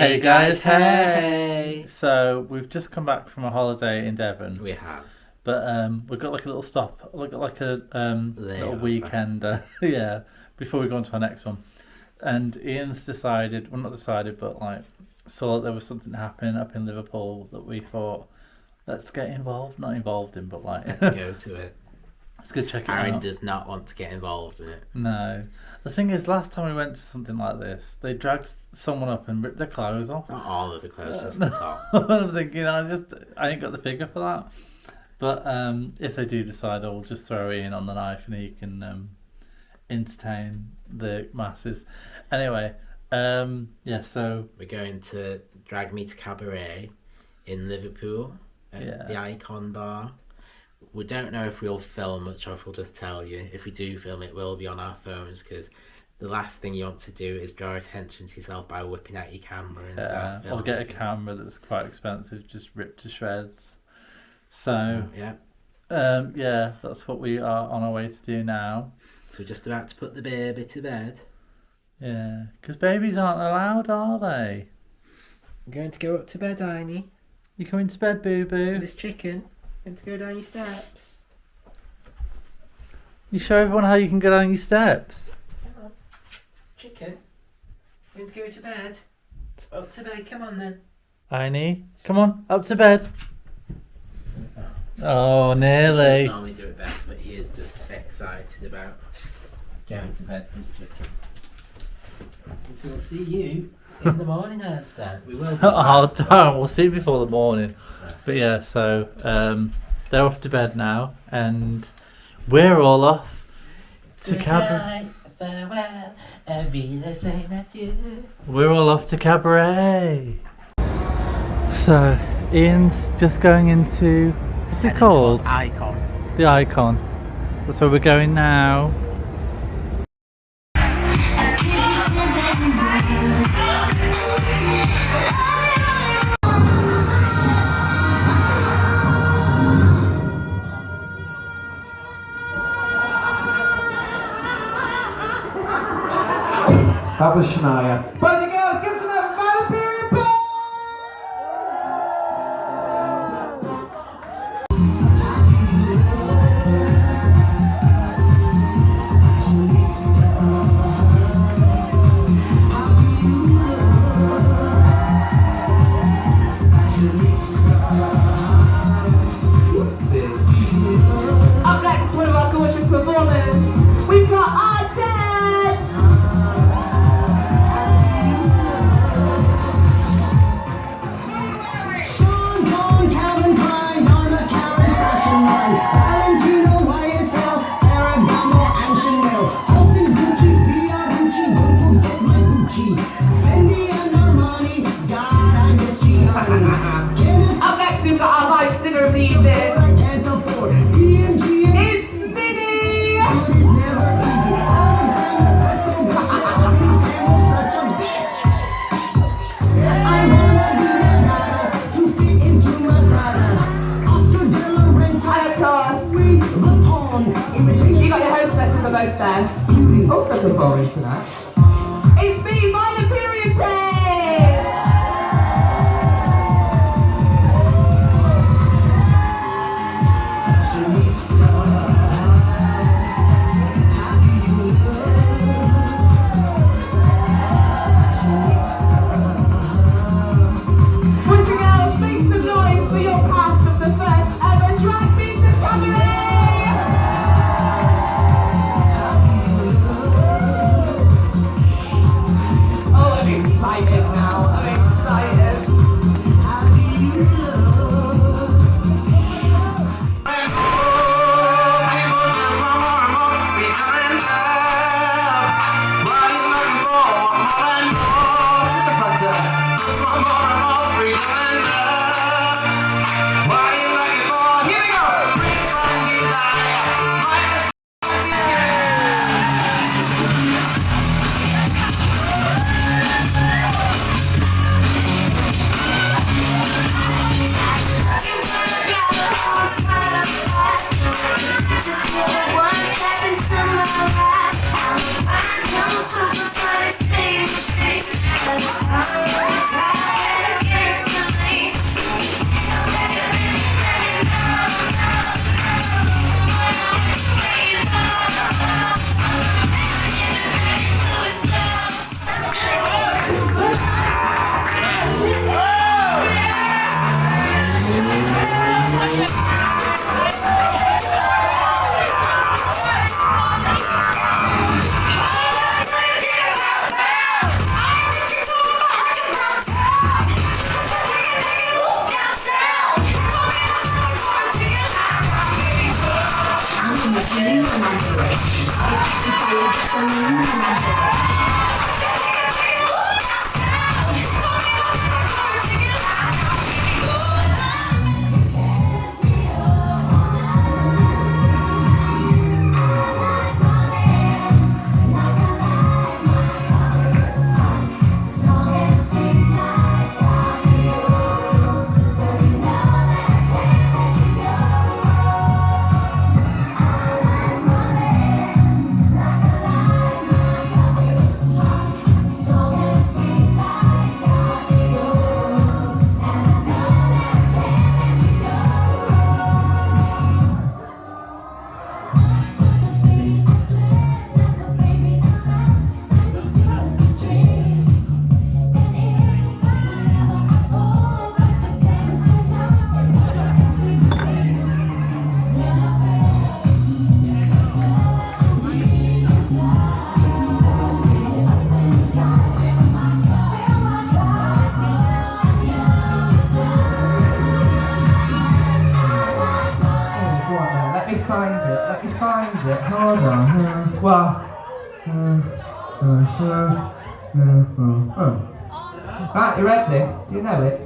Hey guys, hey! So we've just come back from a holiday in Devon. We have. But we've got like a little stop, like a little weekend, yeah, before we go on to our next one. And Ian's decided, well not decided, but like saw that there was something happening up in Liverpool that we thought, let's get involved. Not involved in, but like... Let's go to it. Let's go check it out. Aaron does not want to get involved in it. No. The thing is, last time we went to something like this, they dragged someone up and ripped their clothes off. Not all of the clothes, just the top. I'm thinking, I ain't got the figure for that. But if they do decide, I'll just throw Ian on the knife and he can entertain the masses. Anyway, yeah, so... We're going to Drag Me to Cabaret in Liverpool at the Icon Bar. We don't know if we'll film much or if we'll just tell you. If we do film, it will be on our phones because the last thing you want to do is draw attention to yourself by whipping out your camera and start filming. Or get a camera that's quite expensive, just ripped to shreds. So, yeah, that's what we are on our way to do now. So we're just about to put the baby to bed. Yeah, because babies aren't allowed, are they? I'm going to go up to bed, Aini. You coming to bed, boo-boo? This chicken. Going to go down your steps. You show everyone how you can go down your steps. Come on. Chicken. Going to go to bed. Up to bed, come on then. Aini, come on, up to bed. Oh, nearly. He doesn't normally do it best, but he is just excited about going to bed for his chicken. So we'll see you in the morning, Ernstad. We will. Oh, don't. We'll see you before the morning. But yeah, so they're off to bed now, and we're all off to Cabaret. Farewell, we're all off to Cabaret. So Ian's just going into, what's it called? Icon. The Icon. That's where we're going now. That was Shania. Boys and girls, give some love for the period ball! Up next, one of our gorgeous performers, we've got our Debs! Sean, John, Calvin, Klein, Donna, Karen, Fashion Line, Valentino, YSL, Ferragamo, and Chanel. Austin, Gucci, VR, Gucci, don't forget my Gucci. Fendi and Armani, God, I miss Gianni. Up next, we've got our live singer of the evening. I can't afford D&G. It's Minnie! It is never easy. Alexander Bethel, Richard, Campbell, such a bitch. I wanna be Leonardo to fit into my Prada. Oscar de la Renta, And of course, Louis Vuitton, imitation you got your hostess with the mostess. beauty. Also the bonus to that. It's me, Minor Period Pay! Boys and girls, make some noise for your cast of the first ever Drag Me to Cabaret! Let me find it. Hold on. Well. Right, you ready? Do you know it?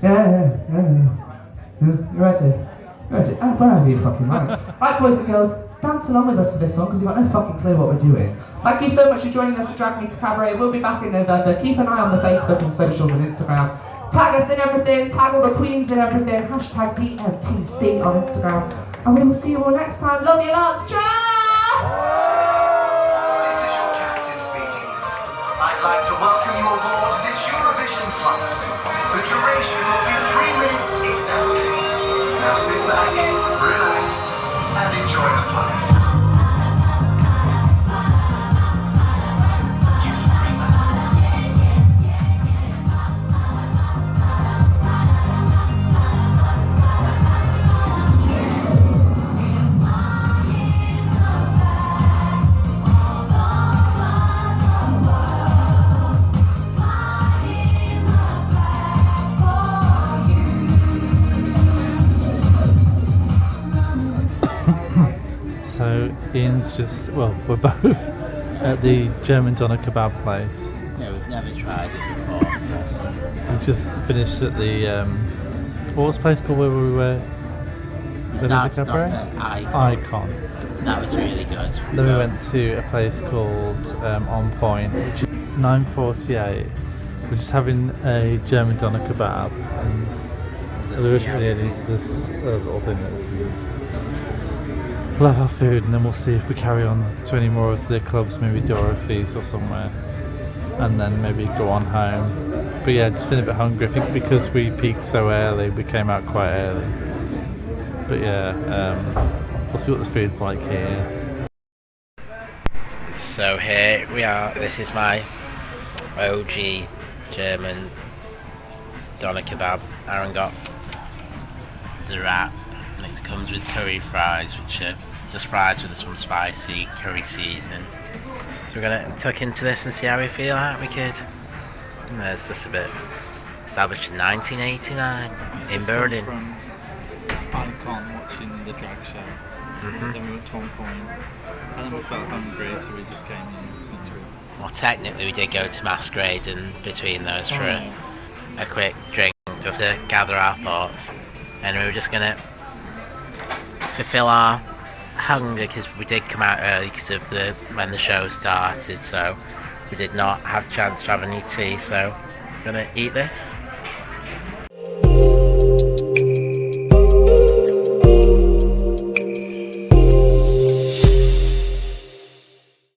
Yeah. You ready? Ready? Oh, wherever you fucking like. Right, boys and girls, dance along with us for this one because you've got no fucking clue what we're doing. Thank you so much for joining us at Drag Me to Cabaret. We'll be back in November. Keep an eye on the Facebook and socials and Instagram. Tag us in everything, tag all the queens in everything, hashtag DMTC on Instagram. And we will see you all next time. Love you lots. Ciao! This is your captain speaking. I'd like to welcome you aboard this Eurovision flight. The duration will be 3 minutes exactly. Now sit back, relax, and enjoy the flight. So Ian's just, well, we're both at the German doner kebab place. Yeah, we've never tried it before. So. We've just finished at the, what was the place called where we were? We The started off Cabaret? at Icon. That was really good. Then we went to a place called On Point, which is 9:48. We're just having a German doner kebab, and there isn't really this little thing that says we'll have our food, and then we'll see if we carry on to any more of the clubs, maybe Dorothy's or somewhere, and then maybe go on home. But yeah, just feeling a bit hungry. I think because we peaked so early, we came out quite early. But yeah, we'll see what the food's like here. So here we are. This is my OG German doner kebab. Aaron got the wrap. And it comes with curry fries, which are just fries with some spicy curry seasoning. So we're gonna tuck into this and see how we feel, aren't we, kid? And there's just a bit established in 1989 in Berlin. From Icon watching the drag show. Then we went to On Point, and then we felt hungry, so we just came in essentially. Well, technically we did go to Masquerade and between those for a quick drink, just to gather our thoughts. And we were just gonna fulfill our hunger because we did come out early because of when the show started, so we did not have a chance to have any tea, so we're gonna eat this